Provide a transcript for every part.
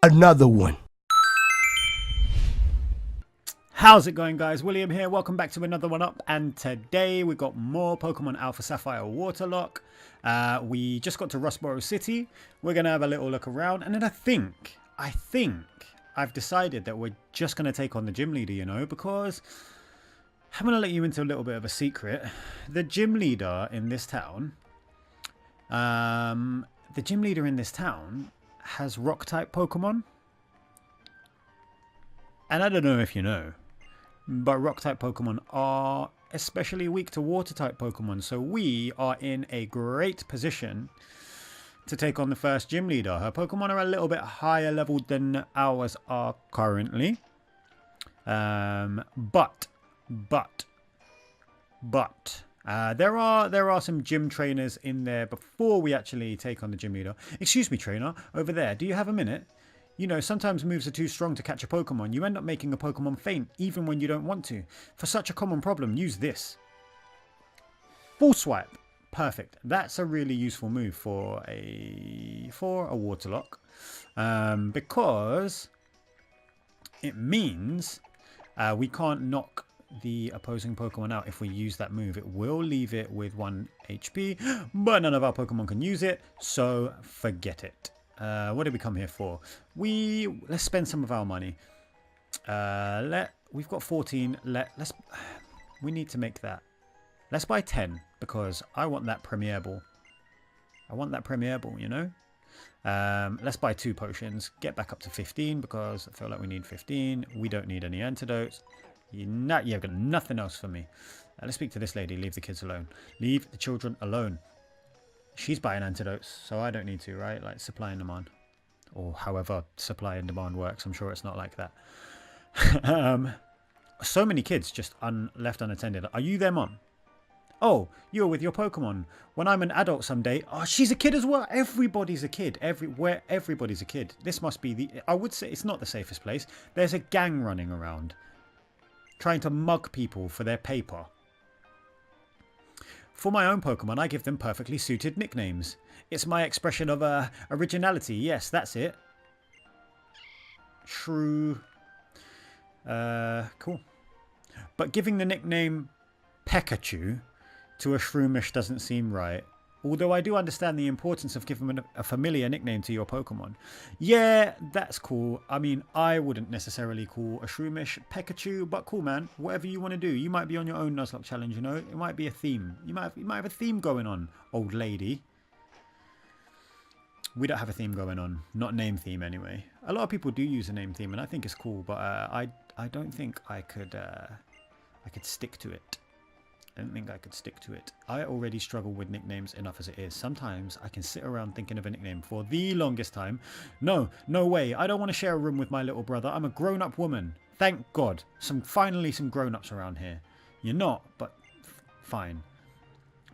another one. How's it going, guys? William here. Welcome back to another one up, and today we got more Pokemon Alpha Sapphire Waterlocke. We just got to Rustboro City. We're gonna have a little look around, and then I think I've decided that we're just gonna take on the gym leader, you know, because I'm gonna let you into a little bit of a secret. The gym leader in this town, has rock type Pokemon, and I don't know if you know, but rock type Pokemon are especially weak to water type Pokemon, so we are in a great position to take on the first gym leader. Her Pokemon are a little bit higher level than ours are currently, but there are some gym trainers in there before we actually take on the gym leader. Excuse me, trainer, over there, do you have a minute? You know, sometimes moves are too strong to catch a Pokemon. You end up making a Pokemon faint, even when you don't want to. For such a common problem, use this. Full swipe. Perfect. That's a really useful move for a Waterlocke. Because it means we can't knock the opposing Pokemon out if we use that move. It will leave it with 1 HP, but none of our Pokemon can use it, so forget it. What did we come here for? Let's spend some of our money. We've got 14. We need to make that. Let's buy 10 because I want that Premier Ball. I want that Premier Ball, you know. Let's buy 2 potions. Get back up to 15 because I feel like we need 15. We don't need any antidotes. You've got nothing else for me. Let's speak to this lady. Leave the kids alone. Leave the children alone. She's buying antidotes, so I don't need to, right? Like supply and demand. Or however supply and demand works. I'm sure it's not like that. So many kids just left unattended. Are you their mom? Oh, you're with your Pokemon. When I'm an adult someday... Oh, she's a kid as well. Everybody's a kid. Everybody's a kid. This must be the... I would say it's not the safest place. There's a gang running around, trying to mug people for their paper. For my own Pokemon, I give them perfectly suited nicknames. It's my expression of originality. Yes, that's it. Shrew. Cool. But giving the nickname Pikachu to a Shroomish doesn't seem right. Although I do understand the importance of giving a familiar nickname to your Pokemon. Yeah, that's cool. I mean, I wouldn't necessarily call a Shroomish Pikachu, but cool, man. Whatever you want to do. You might be on your own Nuzlocke challenge, you know. It might be a theme. You might have a theme going on, old lady. We don't have a theme going on. Not name theme, anyway. A lot of people do use a name theme, and I think it's cool, but I don't think I could stick to it. I don't think I could stick to it. I already struggle with nicknames enough as it is. Sometimes I can sit around thinking of a nickname for the longest time. No way. I don't want to share a room with my little brother. I'm a grown-up woman. Thank God. Finally some grown-ups around here. You're not, but fine.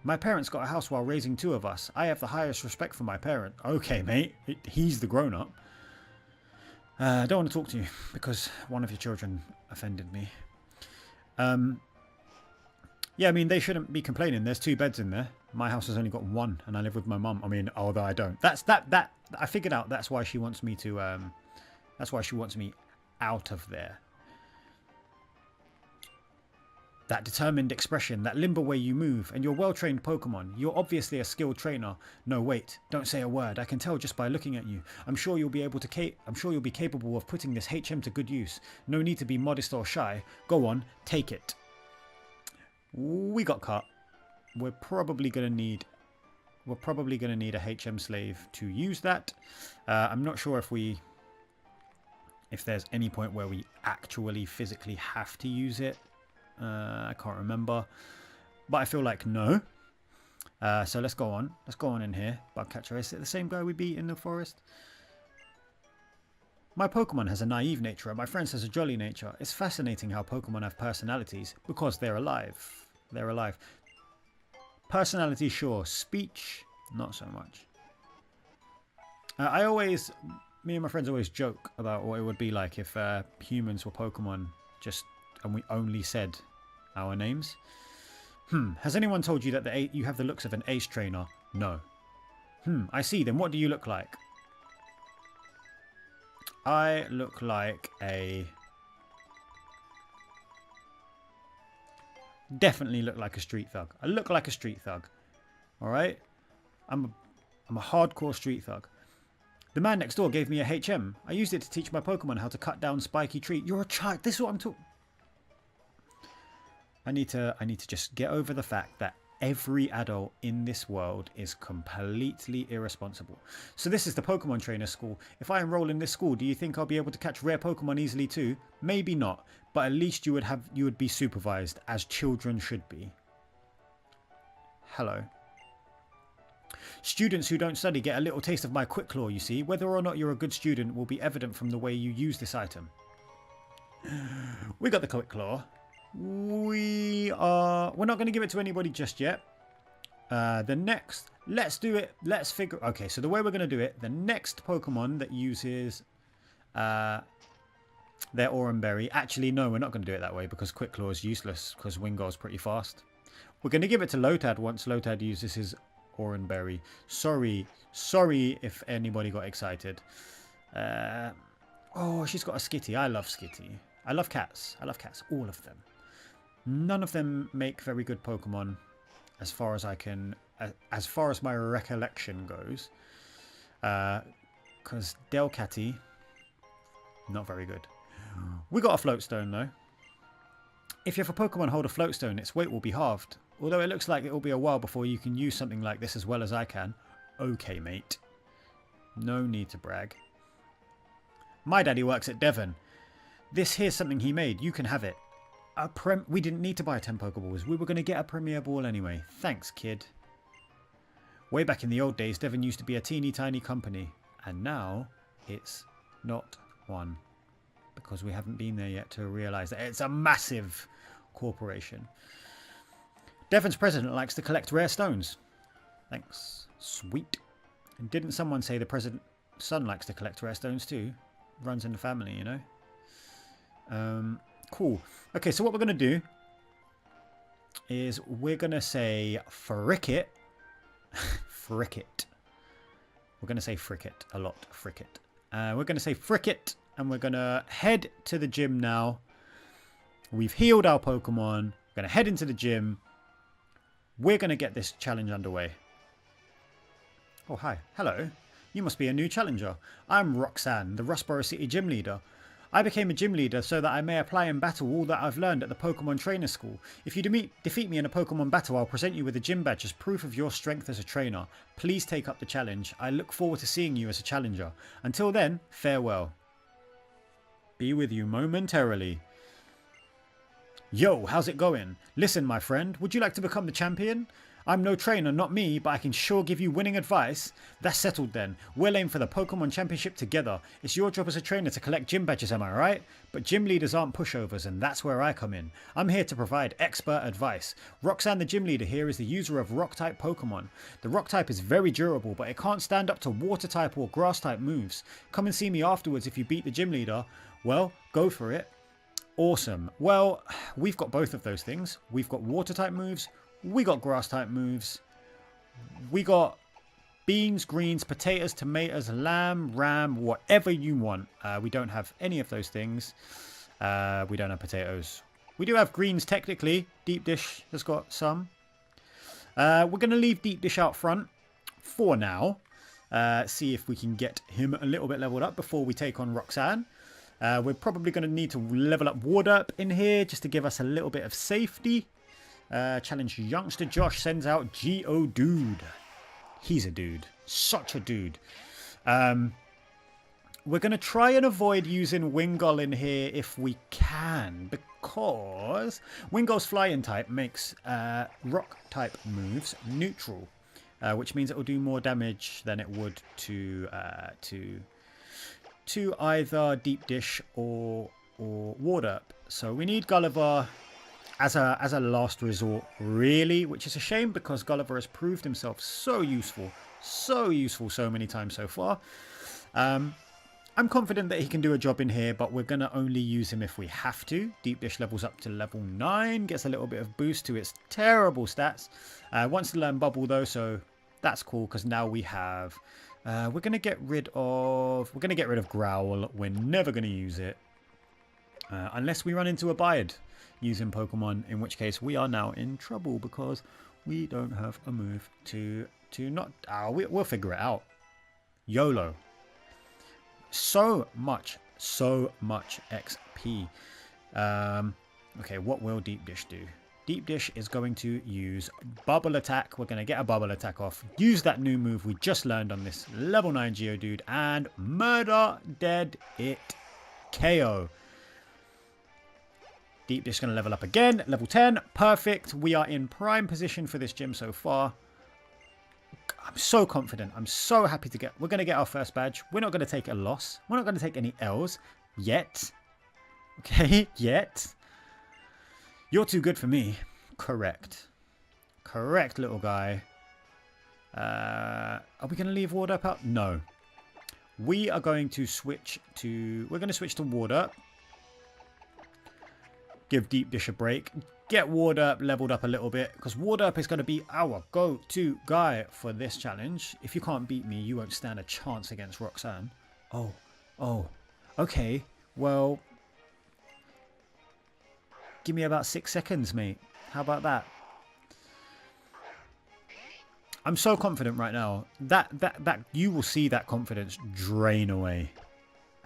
My parents got a house while raising 2 of us. I have the highest respect for my parent. Okay, mate. He's the grown-up. I don't want to talk to you because one of your children offended me. Yeah, I mean, they shouldn't be complaining. There's 2 beds in there. My house has only got 1, and I live with my mum. I mean, although I don't. I figured out that's why she wants me to, that's why she wants me out of there. That determined expression, that limber way you move, and your well-trained Pokemon. You're obviously a skilled trainer. No, wait, don't say a word. I can tell just by looking at you. I'm sure you'll be capable of putting this HM to good use. No need to be modest or shy. Go on, take it. We got cut. We're probably gonna need a HM slave to use that. I'm not sure if there's any point where we actually physically have to use it. I can't remember, but I feel like no. So let's go on. Let's go on in here. Bugcatcher, is it the same guy we beat in the forest? My Pokemon has a naive nature and my friend's has a jolly nature. It's fascinating how Pokemon have personalities because they're alive. They're alive. Personality, sure. Speech, not so much. Me and my friends always joke about what it would be like if humans were Pokemon and we only said our names. Has anyone told you that you have the looks of an ace trainer? No. I see. Then what do you look like? I look like a... Definitely look like a street thug. I look like a street thug. Alright? I'm a hardcore street thug. The man next door gave me a HM. I used it to teach my Pokemon how to cut down spiky tree. You're a child. This is what I'm talking... I need to just get over the fact that every adult in this world is completely irresponsible. So this is the Pokemon trainer school. If I enroll in this school, do you think I'll be able to catch rare Pokemon easily too? Maybe not, but at least you would be supervised as children should be. Hello. Students who don't study get a little taste of my Quick Claw, you see. Whether or not you're a good student will be evident from the way you use this item. We got the Quick Claw. We're not going to give it to anybody just yet. Let's do it. Let's figure... Okay, so the way we're going to do it, the next Pokemon that uses their Oran Berry... Actually, no, we're not going to do it that way because Quick Claw is useless because Wingull's pretty fast. We're going to give it to Lotad once Lotad uses his Oran Berry. Sorry if anybody got excited. Oh, she's got a Skitty. I love Skitty. I love cats. All of them. None of them make very good Pokemon as far as my recollection goes. Because Delcatty, not very good. We got a Floatstone though. If you have a Pokemon hold a Floatstone, its weight will be halved. Although it looks like it will be a while before you can use something like this as well as I can. Okay, mate. No need to brag. My daddy works at Devon. This here's something he made. You can have it. We didn't need to buy 10 Pokeballs. We were going to get a Premier Ball anyway. Thanks, kid. Way back in the old days, Devon used to be a teeny tiny company. And now it's not one. Because we haven't been there yet to realise that it's a massive corporation. Devon's president likes to collect rare stones. Thanks. Sweet. And didn't someone say the president's son likes to collect rare stones too? Runs in the family, you know. Cool. Okay, so what we're going to do is we're going to say frick it. Frick it. We're going to say frick it a lot. Frick it. We're going to say frick it. And we're going to head to the gym now. We've healed our Pokemon. We're going to head into the gym. We're going to get this challenge underway. Oh, hi. Hello. You must be a new challenger. I'm Roxanne, the Rustboro City gym leader. I became a gym leader so that I may apply and battle all that I've learned at the Pokemon Trainer School. If you defeat me in a Pokemon battle, I'll present you with a gym badge as proof of your strength as a trainer. Please take up the challenge. I look forward to seeing you as a challenger. Until then, farewell. Be with you momentarily. Yo, how's it going? Listen, my friend, would you like to become the champion? I'm no trainer, not me, but I can sure give you winning advice. That's settled then. We'll aim for the Pokemon Championship together. It's your job as a trainer to collect gym badges, am I right? But gym leaders aren't pushovers, and that's where I come in. I'm here to provide expert advice. Roxanne, the gym leader here, is the user of Rock-type Pokemon. The Rock-type is very durable, but it can't stand up to Water-type or Grass-type moves. Come and see me afterwards if you beat the gym leader. Well, go for it. Awesome. Well, we've got both of those things. We've got Water-type moves. We got Grass-type moves. We got beans, greens, potatoes, tomatoes, lamb, ram, whatever you want. We don't have any of those things. We don't have potatoes. We do have greens technically. Deep Dish has got some. We're going to leave Deep Dish out front for now. See if we can get him a little bit leveled up before we take on Roxanne. We're probably going to need to level up Wardup in here just to give us a little bit of safety. Challenge youngster Josh sends out Geodude. He's a dude. Such a dude. We're going to try and avoid using Wingull in here if we can, because Wingull's flying type makes rock type moves neutral, which means it will do more damage than it would to either Deep Dish or Wardup. So we need Gulliver as a last resort, really, which is a shame because Gulliver has proved himself so useful so many times so far. I'm confident that he can do a job in here, but we're going to only use him if we have to. Deep Dish levels up to level 9, gets a little bit of boost to its terrible stats. Wants to learn Bubble though, so That's cool because now we have... we're going to get rid of... We're going to get rid of Growl. We're never going to use it. Unless we run into a Bide using Pokemon, in which case we are now in trouble because we don't have a move to not... we'll figure it out. YOLO. So much XP. Okay, what will Deep Dish do? Deep Dish is going to use Bubble Attack. We're going to get a Bubble Attack off. Use that new move we just learned on this level 9 Geodude. And murder dead it. KO. Deep Dish is going to level up again. Level 10. Perfect. We are in prime position for this gym so far. I'm so confident. I'm so happy to get... We're going to get our first badge. We're not going to take a loss. We're not going to take any L's. Yet. Okay. Yet. You're too good for me. Correct. Correct, little guy. Are we going to leave Ward Up out? No. We are going to switch to... We're going to switch to Ward Up. Give Deep Dish a break. Get Ward Up leveled up a little bit. Because Ward Up is going to be our go-to guy for this challenge. If you can't beat me, you won't stand a chance against Roxanne. Oh. Okay. Well... Give me about 6 seconds, mate. How about that? I'm so confident right now. That you will see that confidence drain away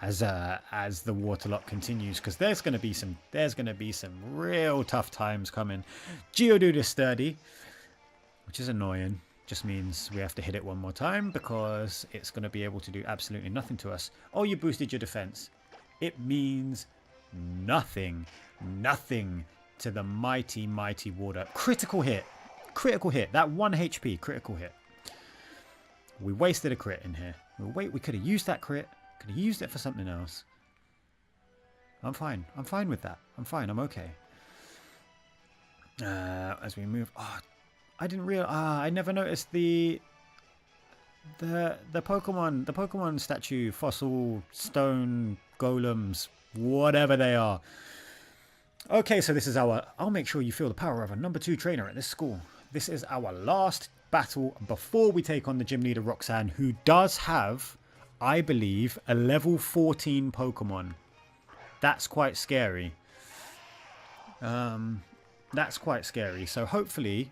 as the Waterlocke continues, because there's going to be some real tough times coming. Geodude is sturdy, which is annoying. Just means we have to hit it one more time because it's going to be able to do absolutely nothing to us. Oh, you boosted your defense. It means nothing. Nothing to the mighty Ward Up. Critical hit. Critical hit. That 1 HP. Critical hit. We wasted a crit in here. We could have used that crit. Could have used it for something else. I'm fine. I'm fine with that. I'm fine. I'm okay. As we move... Oh, I didn't realize... I never noticed the Pokemon statue, fossil, stone, golems, whatever they are. Okay, so this is our... I'll make sure you feel the power of a number 2 trainer at this school. This is our last battle before we take on the gym leader Roxanne, who does have, I believe, a level 14 Pokemon. That's quite scary. That's quite scary. So hopefully...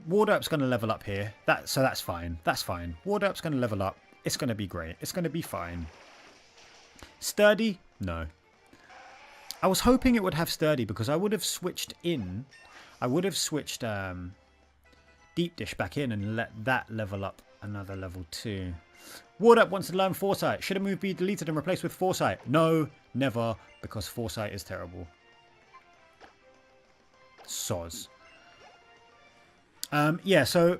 Ward Up's going to level up here. So that's fine. That's fine. Ward Up's going to level up. It's going to be great. It's going to be fine. Sturdy? No. I was hoping it would have Sturdy because I would have switched in. I would have switched Deep Dish back in and let that level up another level 2. Ward Up wants to learn Foresight. Should a move be deleted and replaced with Foresight? No, never, because Foresight is terrible. Soz. Yeah, so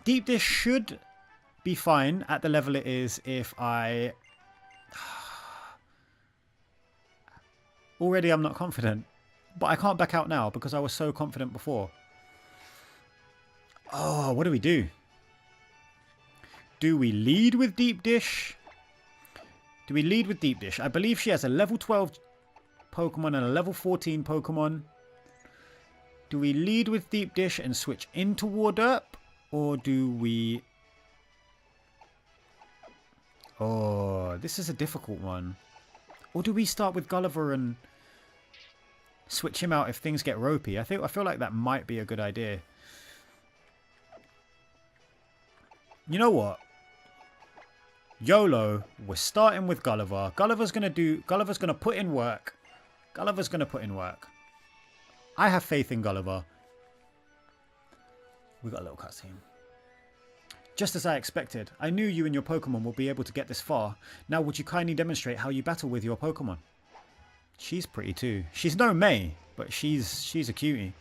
Deep Dish should be fine at the level it is if I... Already I'm not confident, but I can't back out now because I was so confident before. Oh, what do we do? Do we lead with Deep Dish? Do we lead with Deep Dish? I believe she has a level 12 Pokemon and a level 14 Pokemon. Do we lead with Deep Dish and switch into Ward Up? Or do we... Oh, this is a difficult one. Or do we start with Gulliver and switch him out if things get ropey? I feel like that might be a good idea. You know what? YOLO, we're starting with Gulliver. Gulliver's gonna put in work. Gulliver's gonna put in work. I have faith in Gulliver. We got a little cutscene. Just as I expected, I knew you and your Pokemon would be able to get this far. Now would you kindly demonstrate how you battle with your Pokemon? She's pretty too. She's no May, but she's a cutie.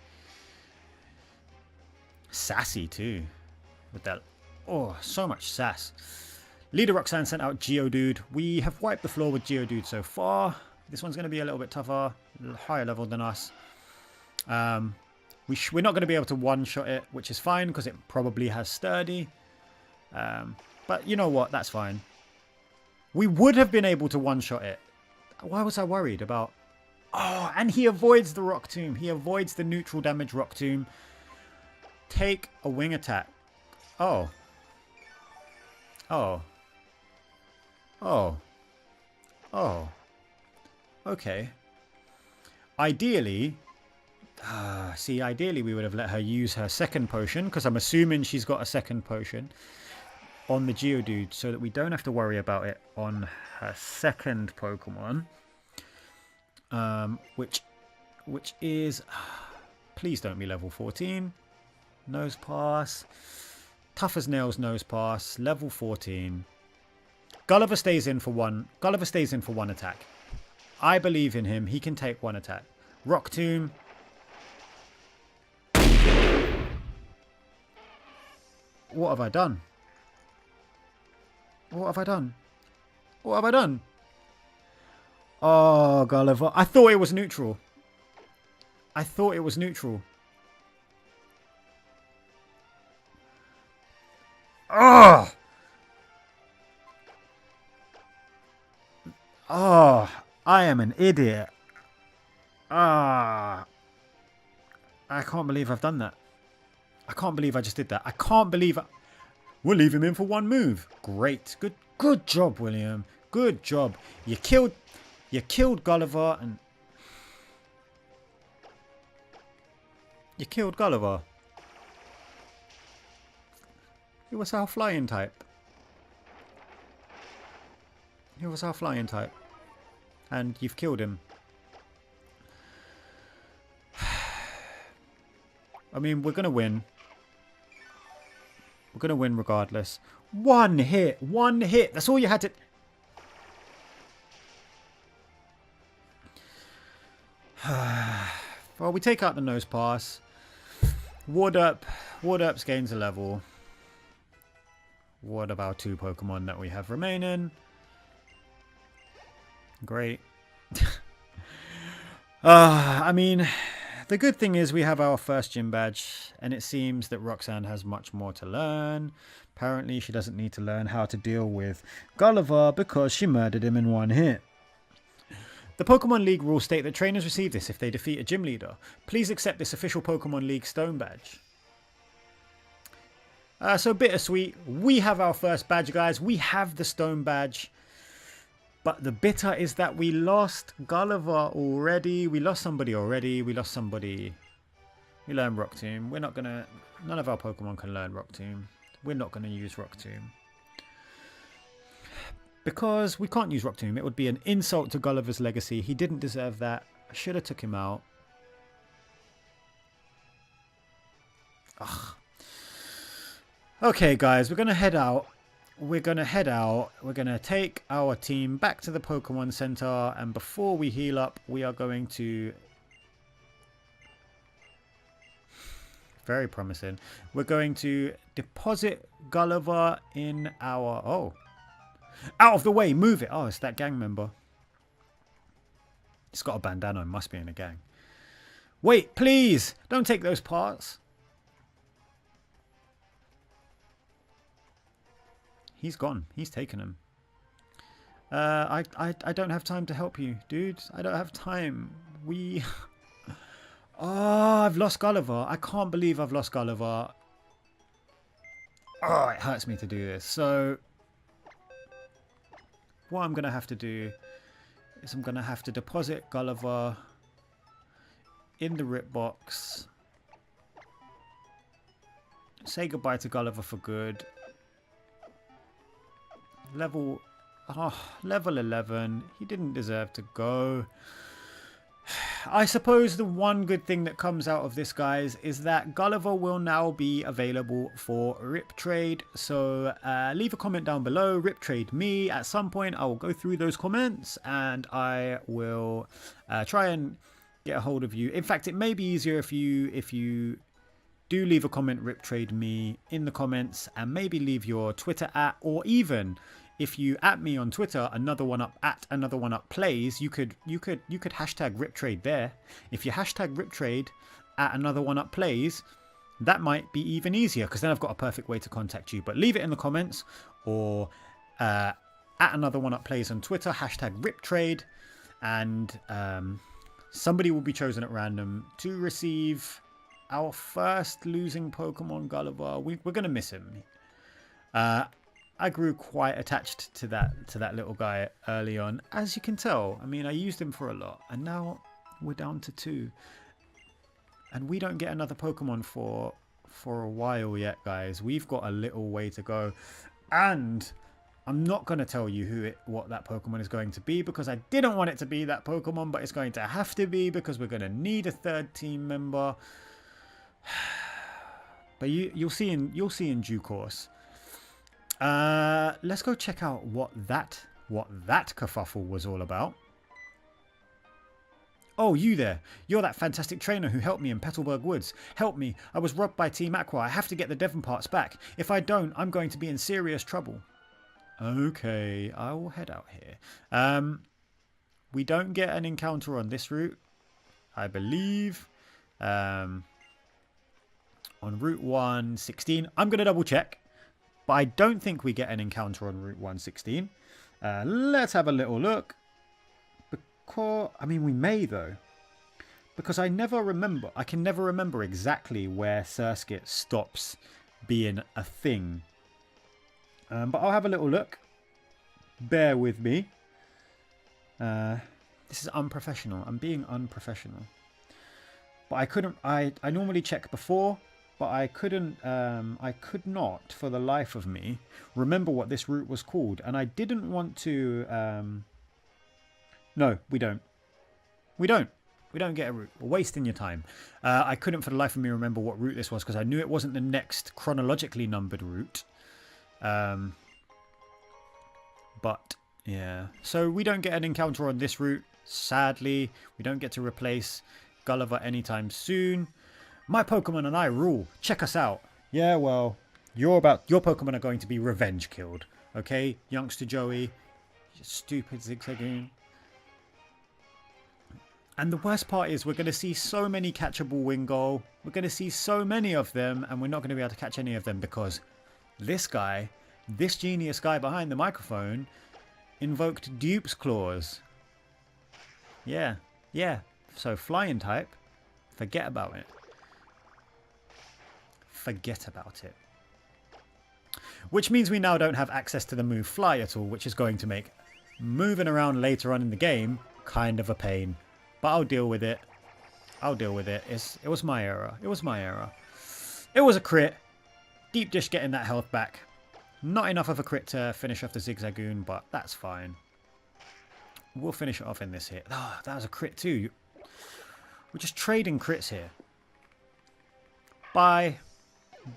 Sassy too. With that, oh, so much sass. Leader Roxanne sent out Geodude. We have wiped the floor with Geodude so far. This one's going to be a little bit tougher, a little higher level than us. We're not going to be able to one-shot it, which is fine because it probably has Sturdy. But you know what? That's fine. We would have been able to one-shot it. Why was I worried about... Oh, and he avoids the Rock Tomb. He avoids the neutral damage Rock Tomb. take a wing attack. Oh. Oh. Oh. Oh. Okay. Ideally, ideally we would have let her use her second potion, because I'm assuming she's got a second potion on the Geodude, so that we don't have to worry about it on her second Pokemon. Which is... Please don't be level 14. Nose pass. Tough as nails nose pass. Level 14. Gulliver stays in for one. Gulliver stays in for one attack. I believe in him. He can take one attack. Rock Tomb. What have I done? What have I done? What have I done? Oh, Gulliver. I thought it was neutral. I thought it was neutral. Oh! Oh, I am an idiot. Ah. I can't believe I've done that. I can't believe I just did that. I can't believe We'll leave him in for one move. Great. Good job, William. Good job. You killed Gulliver and you killed Gulliver. He was our flying type. He was our flying type. And you've killed him. I mean, we're going to win. We're going to win regardless. One hit. One hit. That's all you had to... Well, we take out the nose pass. Ward Up's gains a level. What of our two Pokemon that we have remaining? Great. I mean, the good thing is we have our first gym badge, and it seems that Roxanne has much more to learn. Apparently, she doesn't need to learn how to deal with Gulliver because she murdered him in one hit. The Pokemon League rules state that trainers receive this if they defeat a gym leader. Please accept this official Pokemon League Stone badge. So bittersweet. We have our first badge, guys. We have the Stone badge. But the bitter is that we lost Gulliver already. We lost somebody already. We lost somebody. We learned Rock Tomb. We're not going to... None of our Pokemon can learn Rock Tomb. We're not going to use Rock Tomb. Because we can't use Rock Tomb. It would be an insult to Gulliver's legacy. He didn't deserve that. I should have took him out. Ugh. Okay, guys. We're going to head out. We're going to take our team back to the Pokemon Center. And before we heal up, we are going to... Very promising. We're going to deposit Gulliver in our... Oh. Out of the way. Move it. Oh, it's that gang member. It's got a bandana. It must be in a gang. Wait, please. Don't take those parts. He's gone. He's taken him. I don't have time to help you, dude. I don't have time. We... Oh, I've lost Gulliver. I can't believe I've lost Gulliver. Oh, it hurts me to do this. So, what I'm going to have to do is I'm going to have to deposit Gulliver in the rip box. Say goodbye to Gulliver for good. Level 11. He didn't deserve to go. I suppose the one good thing that comes out of this, guys, is that Gulliver will now be available for Rip Trade. So leave a comment down below. Rip Trade me. At some point, I will go through those comments and I will try and get a hold of you. In fact, it may be easier if you do leave a comment, Rip Trade me in the comments, and maybe leave your Twitter @ or even if you @ me on Twitter, another one up plays, you could hashtag Rip Trade there. If you hashtag Rip Trade @ another one up plays, that might be even easier because then I've got a perfect way to contact you. But leave it in the comments or @ another one up plays on Twitter, hashtag Rip Trade, and somebody will be chosen at random to receive our first losing Pokemon, Gulliver. We're going to miss him. I grew quite attached to that little guy early on, as you can tell. I mean, I used him for a lot, and now we're down to 2. And we don't get another Pokemon for a while yet, guys. We've got a little way to go. And I'm not going to tell you what that Pokemon is going to be, because I didn't want it to be that Pokemon, but it's going to have to be, because we're going to need a 3rd team member. But you'll see in due course. Let's go check out what that kerfuffle was all about. Oh, you there. You're that fantastic trainer who helped me in Petalburg Woods. Help me. I was robbed by Team Aqua. I have to get the Devon parts back. If I don't, I'm going to be in serious trouble. Okay, I will head out here. We don't get an encounter on this route, I believe. On Route 116. I'm going to double check. But I don't think we get an encounter on Route 116. Let's have a little look. I mean, we may though, because I can never remember exactly where Surskit stops being a thing. But I'll have a little look. Bear with me. This is unprofessional. I'm being unprofessional. But I couldn't. I normally check before, but I couldn't. I could not, for the life of me, remember what this route was called, and I didn't want to. No, we don't. We don't get a route. We're wasting your time. I couldn't for the life of me remember what route this was, because I knew it wasn't the next chronologically numbered route. But yeah, so we don't get an encounter on this route. Sadly, we don't get to replace Gulliver anytime soon. My Pokemon and I rule. Check us out. Yeah, well, your Pokemon are going to be revenge killed. Okay, youngster Joey, you stupid Zigzagoon. And the worst part is we're going to see so many catchable Wingull. We're going to see so many of them, and we're not going to be able to catch any of them because this guy, this genius guy behind the microphone, invoked Dupe's Claws. Yeah. So flying type, forget about it. Forget about it. Which means we now don't have access to the move Fly at all, which is going to make moving around later on in the game kind of a pain. But I'll deal with it. It was my error. It was a crit. Deep Dish getting that health back. Not enough of a crit to finish off the Zigzagoon, but that's fine. We'll finish it off in this hit. Oh, that was a crit too. We're just trading crits here. Bye.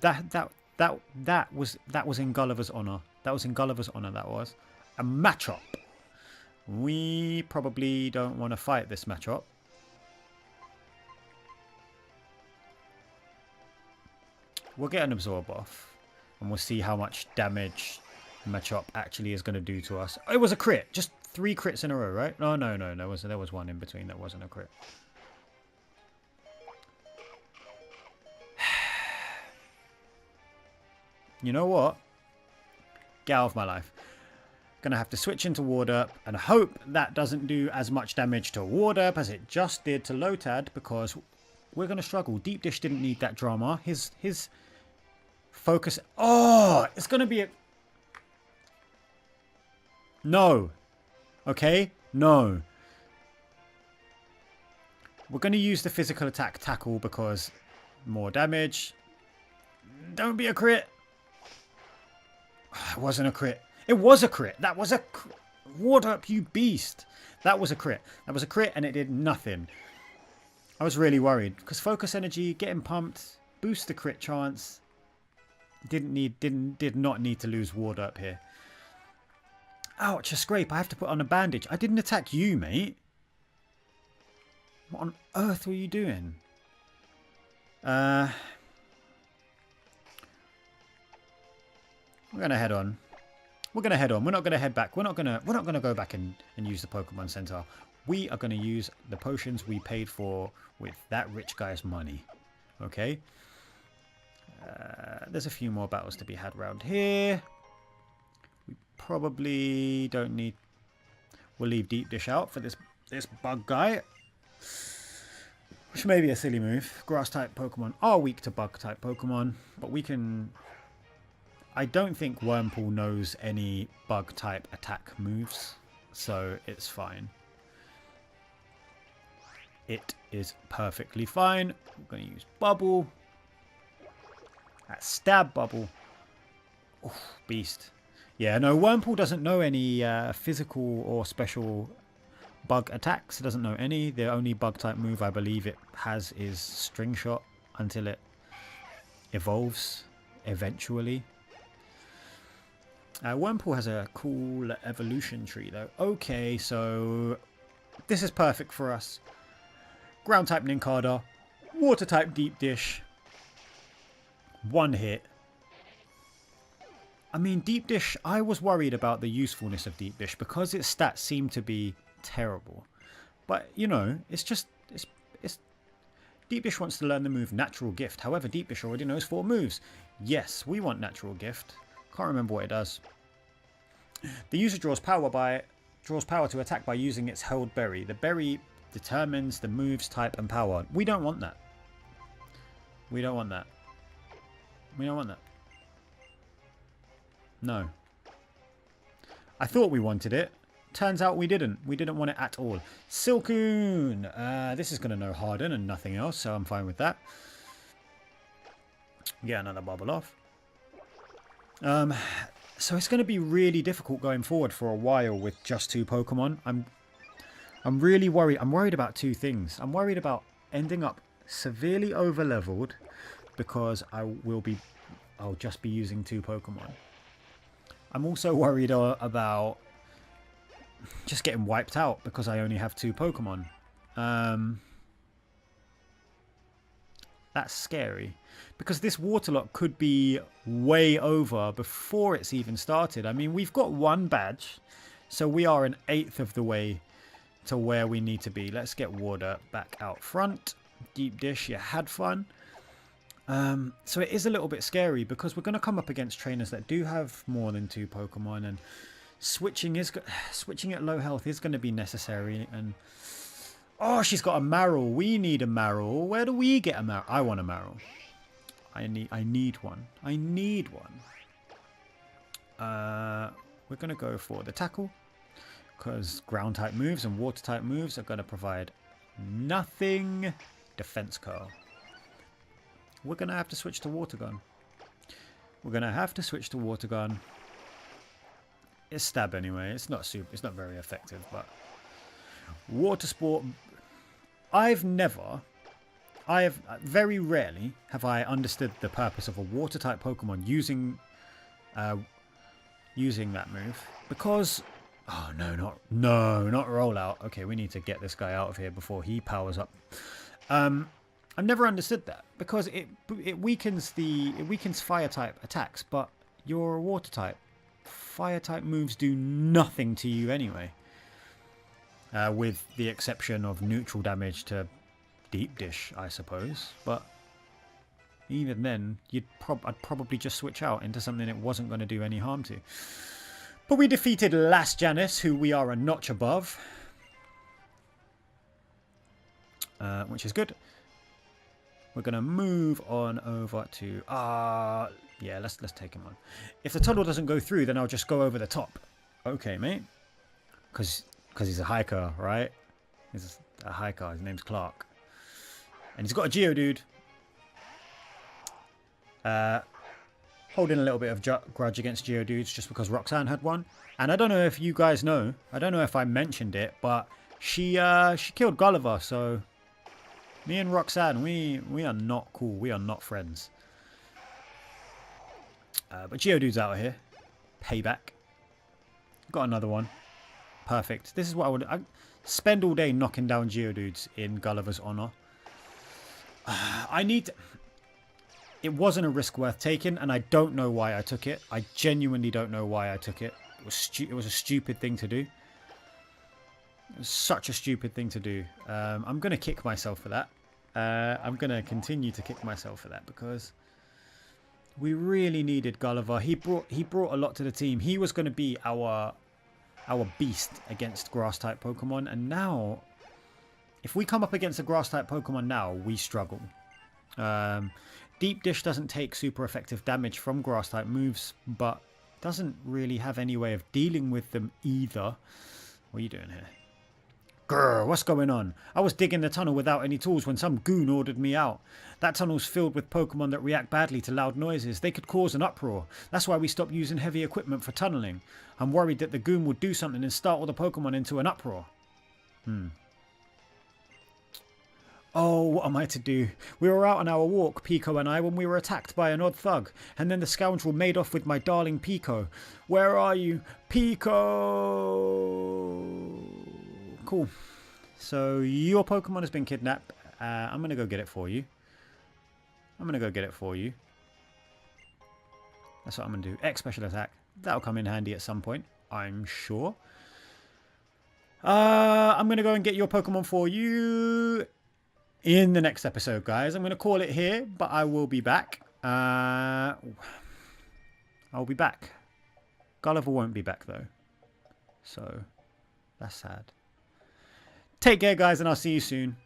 That was in Gulliver's honor. That was in Gulliver's honor. That was a matchup. We probably don't want to fight this matchup. We'll get an absorb off, and we'll see how much damage matchup actually is going to do to us. Oh, it was a crit. Just 3 crits in a row, right? No. There was one in between that wasn't a crit. You know what? Get out of my life. Gonna have to switch into Ward Up and hope that doesn't do as much damage to Ward Up as it just did to Lotad, because we're gonna struggle. Deep Dish didn't need that drama. His focus. Oh, it's gonna be a no. Okay, no. We're gonna use the physical attack tackle because more damage. Don't be a crit. It wasn't a crit. It was a crit. That was a Ward Up, you beast. That was a crit. That was a crit and it did nothing. I was really worried because focus energy, getting pumped, boost the crit chance. Did not need to lose Ward Up here. Ouch, a scrape. I have to put on a bandage. I didn't attack you, mate. What on earth were you doing? We're gonna head on. We're not gonna head back. We're not gonna go back and use the Pokemon Center. We are gonna use the potions we paid for with that rich guy's money. Okay. There's a few more battles to be had around here. We probably don't need. We'll leave Deep Dish out for this bug guy. Which may be a silly move. Grass type Pokemon are weak to bug type Pokemon, but we can... I don't think Wurmple knows any bug type attack moves, so it's fine. It is perfectly fine. I'm going to use Bubble. That Stab Bubble. Oof, beast. Yeah, no, Wurmple doesn't know any physical or special bug attacks. It doesn't know any. The only bug type move I believe it has is String Shot until it evolves eventually. Wurmple has a cool evolution tree though. Okay, so this is perfect for us. Ground type Nincada, water type Deep Dish. One hit. I mean, Deep Dish, I was worried about the usefulness of Deep Dish because its stats seem to be terrible. But, you know, it's just... It's Deep Dish wants to learn the move Natural Gift. However, Deep Dish already knows 4 moves. Yes, we want Natural Gift. Can't remember what it does. The user draws power to attack by using its held berry. The berry determines the move's type and power. We don't want that. We don't want that. We don't want that. No. I thought we wanted it. Turns out we didn't. We didn't want it at all. Silcoon. This is going to know Harden and nothing else, so I'm fine with that. Get another bubble off. So it's going to be really difficult going forward for a while with just 2 Pokemon. I'm really worried. I'm worried about 2 things. I'm worried about ending up severely over-leveled because I'll just be using 2 Pokemon. I'm also worried about just getting wiped out because I only have 2 Pokemon. That's scary. Because this Waterlocke could be way over before it's even started. I mean, we've got 1 badge. So we are an 1/8 of the way to where we need to be. Let's get Water back out front. Deep Dish, you had fun. So it is a little bit scary because we're going to come up against trainers that do have more than 2 Pokemon, and switching at low health is going to be necessary. And oh, she's got a Marill. We need a Marill. Where do we get a Marill? I want a Marill. I need one. I need one. We're going to go for the tackle because ground type moves and water type moves are going to provide nothing. Defense curl. We're going to have to switch to Water Gun. We're going to have to switch to Water Gun. It's stab anyway. It's not very effective, but Water Sport. I have very rarely have I understood the purpose of a water type Pokemon using that move because oh no, not rollout. Okay, we need to get this guy out of here before he powers up. I've never understood that because it weakens fire type attacks, but you're a water type. Fire type moves do nothing to you anyway. With the exception of neutral damage to Deep Dish, I suppose. But even then, I'd probably just switch out into something it wasn't going to do any harm to. But we defeated Last Janice, who we are a notch above. Which is good. We're going to move on over to... yeah, let's take him on. If the tunnel doesn't go through, then I'll just go over the top. Okay, mate. Because he's a hiker, right? He's a hiker. His name's Clark. And he's got a Geodude. Holding a little bit of grudge against Geodudes just because Roxanne had one. And I don't know if you guys know. I don't know if I mentioned it, but she killed Gulliver, so... Me and Roxanne, we are not cool. We are not friends. But Geodude's out of here. Payback. Got another one. Perfect. This is what I spend all day knocking down Geodudes in Gulliver's honor. It wasn't a risk worth taking, and I don't know why I took it. I genuinely don't know why I took it. It was a stupid thing to do. It was such a stupid thing to do. I'm going to kick myself for that. I'm going to continue to kick myself for that because we really needed Gulliver. He brought a lot to the team. He was going to be our beast against grass type Pokemon, and now if we come up against a grass-type Pokemon now, we struggle. Deep Dish doesn't take super effective damage from grass-type moves, but doesn't really have any way of dealing with them either. What are you doing here? Grr, what's going on? I was digging the tunnel without any tools when some goon ordered me out. That tunnel's filled with Pokemon that react badly to loud noises. They could cause an uproar. That's why we stopped using heavy equipment for tunneling. I'm worried that the goon will do something and startle the Pokemon into an uproar. Oh, what am I to do? We were out on our walk, Pico and I, when we were attacked by an odd thug. And then the scoundrel made off with my darling Pico. Where are you? Pico! Cool. So your Pokemon has been kidnapped. I'm going to go get it for you. That's what I'm going to do. X special attack. That'll come in handy at some point, I'm sure. I'm going to go and get your Pokemon for you in the next episode, guys. I'm going to call it here, but I will be back. I'll be back. Gulliver won't be back, though. So, that's sad. Take care, guys, and I'll see you soon.